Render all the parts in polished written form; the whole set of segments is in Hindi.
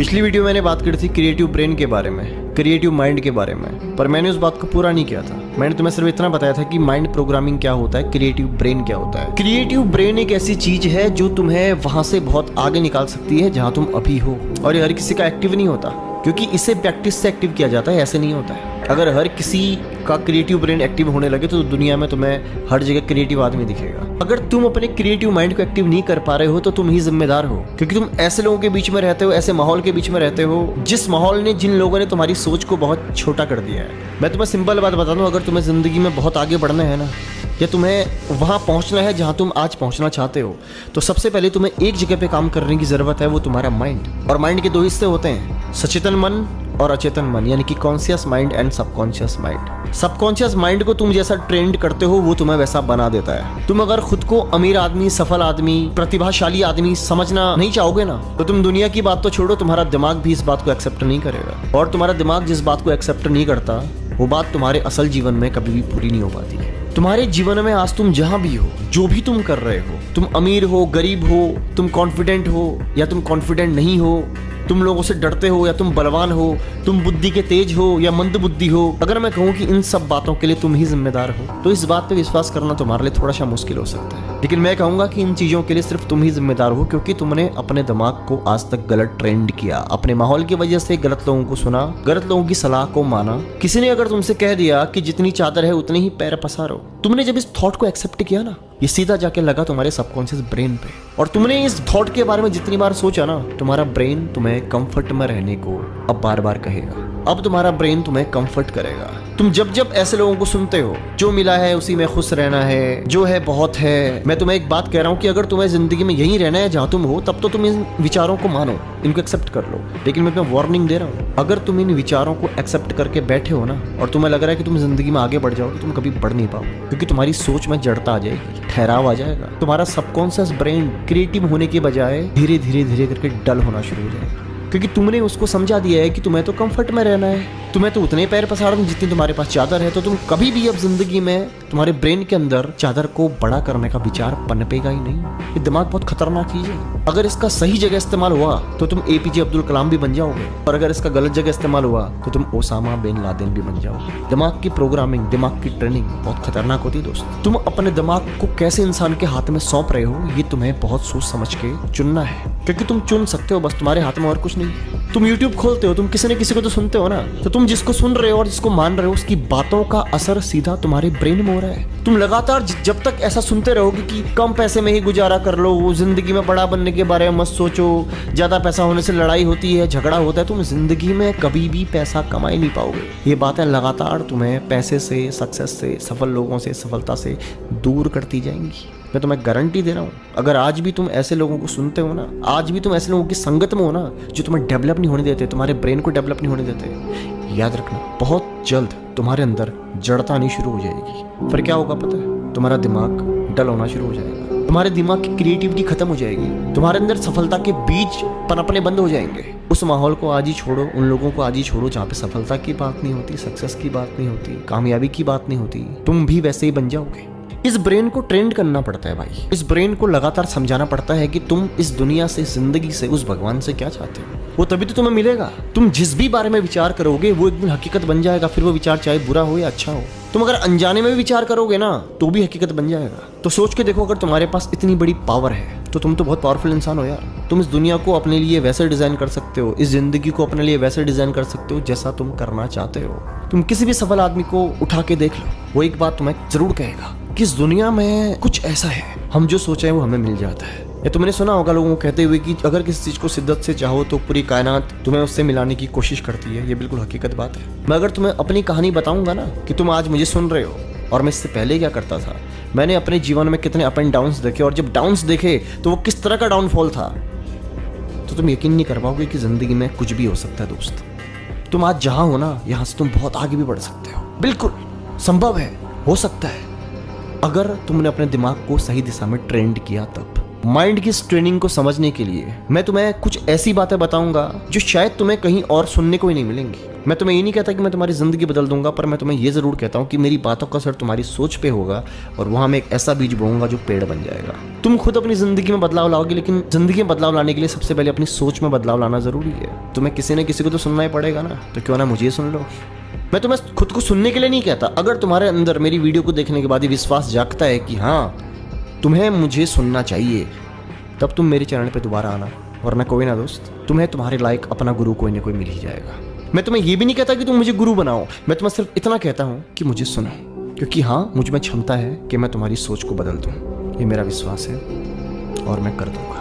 पिछली वीडियो मैंने बात करी थी क्रिएटिव ब्रेन के बारे में, क्रिएटिव माइंड के बारे में, पर मैंने उस बात को पूरा नहीं किया था। मैंने तुम्हें सिर्फ इतना बताया था कि माइंड प्रोग्रामिंग क्या होता है, क्रिएटिव ब्रेन क्या होता है। क्रिएटिव ब्रेन एक ऐसी चीज है जो तुम्हें वहां से बहुत आगे निकाल सकती है जहां तुम अभी हो, और ये हर किसी का एक्टिव नहीं होता, क्योंकि इसे प्रैक्टिस से एक्टिव किया जाता है, ऐसे नहीं होता है। अगर हर किसी का क्रिएटिव ब्रेन एक्टिव होने लगे तो दुनिया में तुम्हें हर जगह क्रिएटिव आदमी दिखेगा। अगर तुम अपने क्रिएटिव माइंड को एक्टिव नहीं कर पा रहे हो तो तुम ही जिम्मेदार हो, क्योंकि तुम ऐसे लोगों के बीच में रहते हो, ऐसे माहौल के बीच में रहते हो जिस माहौल ने, जिन लोगों ने तुम्हारी सोच को बहुत छोटा कर दिया है। मैं तुम्हें सिंपल बात बता दूं, अगर तुम्हें जिंदगी में बहुत आगे बढ़ना है ना, या तुम्हें वहां पहुंचना है जहां तुम आज पहुंचना चाहते हो, तो सबसे पहले तुम्हें एक जगह पे काम करने की जरूरत है, वो तुम्हारा माइंड। और माइंड के दो हिस्से होते हैं, सचेतन मन और अचेतन मन, यानी कि conscious mind and subconscious mind. Subconscious mind को तुम जैसा ट्रेंड करते हो वो तुम्हें वैसा बना देता है। तुम अगर खुद को अमीर आदमी, सफल आदमी, प्रतिभाशाली आदमी समझना नहीं चाहोगे ना, तो तुम दुनिया की बात तो छोड़ो, तुम्हारा दिमाग भी इस बात को एक्सेप्ट नहीं करेगा। और तुम्हारा दिमाग जिस बात को एक्सेप्ट नहीं करता, वो बात तुम्हारे असल जीवन में कभी भी पूरी नहीं हो पाती है। तुम्हारे जीवन में आज तुम जहां भी हो, जो भी तुम कर रहे हो, तुम अमीर हो, गरीब हो, तुम कॉन्फिडेंट हो या तुम कॉन्फिडेंट नहीं हो, तुम लोगों से डरते हो या तुम बलवान हो, तुम बुद्धि के तेज हो या मंद बुद्धि हो, अगर मैं कहूँ कि इन सब बातों के लिए तुम ही जिम्मेदार हो, तो इस बात पे विश्वास करना तुम्हारे लिए थोड़ा सा मुश्किल हो सकता है। लेकिन मैं कहूँगा कि इन चीज़ों के लिए सिर्फ तुम ही जिम्मेदार हो, क्योंकि तुमने अपने दिमाग को आज तक गलत ट्रेंड किया, अपने माहौल की वजह से गलत लोगों को सुना, गलत लोगों की सलाह को माना। किसी ने अगर तुमसे कह दिया कि जितनी चादर है उतने ही पैर पसारो, तुमने जब इस थॉट को एक्सेप्ट किया ना, ये सीधा जाके लगा तुम्हारे सबकॉन्शियस ब्रेन पे, और तुमने इस थॉट के बारे में जितनी बार सोचा ना, तुम्हारा ब्रेन तुम्हें कंफर्ट में रहने को अब बार बार कहेगा। अब तुम्हारा ब्रेन तुम्हें कंफर्ट करेगा। तुम जब जब ऐसे लोगों को सुनते हो, जो मिला है उसी में खुश रहना है, जो है बहुत है, मैं तुम्हें एक बात कह रहा हूँ कि अगर तुम्हें जिंदगी में यही रहना है जहाँ तुम हो, तब तो तुम इन विचारों को मानो, इनको एक्सेप्ट कर लो। लेकिन मैं तुम्हें वार्निंग दे रहा हूँ, अगर तुम इन विचारों को एक्सेप्ट करके बैठे हो ना, और तुम्हें लग रहा है कि तुम जिंदगी में आगे बढ़ जाओगे, तुम कभी बढ़ नहीं पाओगे, क्योंकि तुम्हारी सोच में जड़ता आ जाएगी, ठहराव आ जाएगा। तुम्हारा सबकॉन्शियस ब्रेन क्रिएटिव होने के बजाय धीरे धीरे धीरे करके डल होना शुरू हो जाएगा, क्योंकि तुमने उसको समझा दिया है कि तुम्हें तो कंफर्ट में रहना है, तुम्हें तो उतने पैर पसारने जितनी तुम्हारे पास चादर है। तो तुम कभी भी अब जिंदगी में तुम्हारे ब्रेन के अंदर चादर को बड़ा करने का विचार पनपेगा ही नहीं। ये दिमाग बहुत खतरनाक चीज है। अगर इसका सही जगह इस्तेमाल हुआ तो तुम एपीजे अब्दुल कलाम भी बन जाओगे, और अगर इसका गलत जगह इस्तेमाल हुआ तो तुम ओसामा बिन लादेन भी बन जाओगे। दिमाग की प्रोग्रामिंग, दिमाग की ट्रेनिंग बहुत खतरनाक होती है दोस्त। तुम अपने दिमाग को कैसे इंसान के हाथ में सौंप रहे हो, ये तुम्हें बहुत सोच समझ के चुनना है, क्योंकि तुम चुन सकते हो, बस तुम्हारे हाथ में और कुछ नहीं है। तुम YouTube खोलते हो, तुम किसी न किसी को तो सुनते हो ना, तो तुम जिसको सुन रहे हो और जिसको मान रहे हो, उसकी बातों का असर सीधा तुम्हारे ब्रेन में हो रहा है। तुम लगातार जब तक ऐसा सुनते रहोगे कि कम पैसे में ही गुजारा कर लो, वो जिंदगी में बड़ा बनने के बारे में मत सोचो, ज्यादा पैसा होने से लड़ाई होती है, झगड़ा होता है, तुम जिंदगी में कभी भी पैसा कमा ही नहीं पाओगे। ये बातें लगातार तुम्हें पैसे से, सक्सेस से, सफल लोगों से, सफलता से दूर करती जाएंगी। मैं तुम्हें गारंटी दे रहा हूँ, अगर आज भी तुम ऐसे लोगों को सुनते हो ना, आज भी तुम ऐसे लोगों की संगत में हो ना, जो तुम्हें डेवलप नहीं होने देते, तुम्हारे ब्रेन को डेवलप नहीं होने देते, याद रखना बहुत जल्द तुम्हारे अंदर जड़ता आनी शुरू हो जाएगी। फिर क्या होगा पता है? तुम्हारा दिमाग डल होना शुरू हो जाएगा, तुम्हारे दिमाग की क्रिएटिविटी खत्म हो जाएगी, तुम्हारे अंदर सफलता के बीज पनपने बंद हो जाएंगे। उस माहौल को आज ही छोड़ो, उन लोगों को आज ही छोड़ो जहाँ पे सफलता की बात नहीं होती, सक्सेस की बात नहीं होती, कामयाबी की बात नहीं होती। तुम भी वैसे ही बन जाओगे। इस ब्रेन को ट्रेंड करना पड़ता है भाई। इस ब्रेन को लगातार समझाना पड़ता है कि तुम इस दुनिया से, जिंदगी से, उस भगवान से क्या चाहते हो। वो तभी तो तुम्हें मिलेगा। तुम जिस भी बारे में विचार करोगे वो एक दिन हकीकत बन जाएगा, फिर वो विचार चाहे बुरा हो या अच्छा हो। तुम अगर अनजाने में भी विचार करोगे ना, तो भी हकीकत बन जाएगा। तो सोच के देखो, अगर तुम्हारे पास इतनी बड़ी पावर है तो तुम तो बहुत पावरफुल इंसान हो यार। तुम इस दुनिया को अपने लिए वैसे डिजाइन कर सकते हो, इस जिंदगी को अपने लिए वैसे डिजाइन कर सकते हो जैसा तुम करना चाहते हो। तुम किसी भी सफल आदमी को उठा के देख लो, वो एक बात तुम्हें जरूर कहेगा कि इस दुनिया में कुछ ऐसा है, हम जो सोचे वो हमें मिल जाता है। या तुमने सुना होगा लोगों को कहते हुए कि अगर किसी चीज को शिद्दत से चाहो तो पूरी कायनात तुम्हें उससे मिलाने की कोशिश करती है। ये बिल्कुल हकीकत बात है। मैं अगर तुम्हें अपनी कहानी बताऊंगा ना, कि तुम आज मुझे सुन रहे हो और मैं इससे पहले क्या करता था, मैंने अपने जीवन में कितने अप एंड डाउन्स देखे, और जब डाउन्स देखे तो वो किस तरह का डाउनफॉल था, तो तुम यकीन नहीं कर पाओगे कि जिंदगी में कुछ भी हो सकता है दोस्त। तुम आज जहां हो ना, यहां से तुम बहुत आगे भी बढ़ सकते हो। बिल्कुल संभव है, हो सकता है, अगर तुमने अपने दिमाग को सही दिशा में ट्रेंड किया तब। माइंड की इस ट्रेनिंग को समझने के लिए मैं तुम्हें कुछ ऐसी बातें बताऊंगा जो शायद तुम्हें कहीं और सुनने को ही नहीं मिलेंगी। मैं तुम्हें ये नहीं कहता कि मैं तुम्हारी जिंदगी बदल दूंगा, पर मैं तुम्हें ये जरूर कहता हूँ कि मेरी बातों का असर तुम्हारी सोच पे होगा और वहां मैं एक ऐसा बीज बोऊंगा जो पेड़ बन जाएगा। तुम खुद अपनी जिंदगी में बदलाव लाओगे, लेकिन जिंदगी में बदलाव लाने के लिए सबसे पहले अपनी सोच में बदलाव लाना जरूरी है। तुम्हें किसी न किसी को तो सुनना ही पड़ेगा ना, तो क्यों ना मुझे सुन लो। मैं तुम्हें खुद को सुनने के लिए नहीं कहता। अगर तुम्हारे अंदर मेरी वीडियो को देखने के बाद ही विश्वास जागता है कि हाँ तुम्हें मुझे सुनना चाहिए, तब तुम मेरे चैनल पे दोबारा आना, वरना कोई ना दोस्त, तुम्हें तुम्हारे लायक अपना गुरु कोई ना कोई मिल ही जाएगा। मैं तुम्हें ये भी नहीं कहता कि तुम मुझे गुरु बनाओ, मैं तुम्हें सिर्फ इतना कहता हूँ कि मुझे सुनो, क्योंकि हाँ मुझ में क्षमता है कि मैं तुम्हारी सोच को बदल दूँ। ये मेरा विश्वास है और मैं कर दूंगा।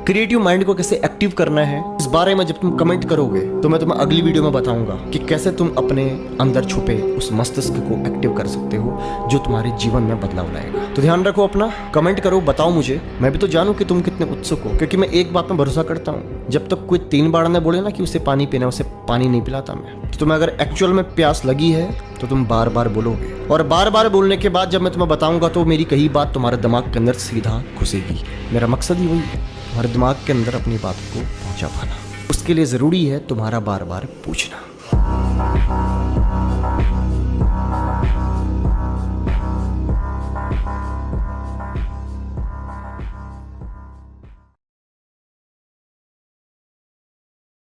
क्रिएटिव माइंड को कैसे एक्टिव करना है इस बारे में जब तुम कमेंट करोगे तो मैं तुम्हें अगली वीडियो में बताऊंगा कि कैसे तुम अपने अंदर छुपे उस मस्तिष्क को एक्टिव कर सकते हो जो तुम्हारे जीवन में बदलाव लाएगा। तो ध्यान रखो अपना, कमेंट करो, बताओ मुझे, मैं भी तो जानूं कि तुम कितने उत्सुक हो, क्योंकि मैं एक बात में भरोसा करता हूँ, जब तक कोई 3 बार न बोले ना कि उसे पानी पीना, उसे पानी नहीं पिलाता मैं। तो तुम्हें अगर एक्चुअल में प्यास लगी है तो तुम बार बार बोलोगे, और बार बार बोलने के बाद जब मैं तुम्हें बताऊंगा तो मेरी कही बात तुम्हारे दिमाग के अंदर सीधा घुसेगी। मेरा मकसद ही वही है, हर दिमाग के अंदर अपनी बात को पहुंचा पाना। उसके लिए ज़रूरी है तुम्हारा बार बार पूछना।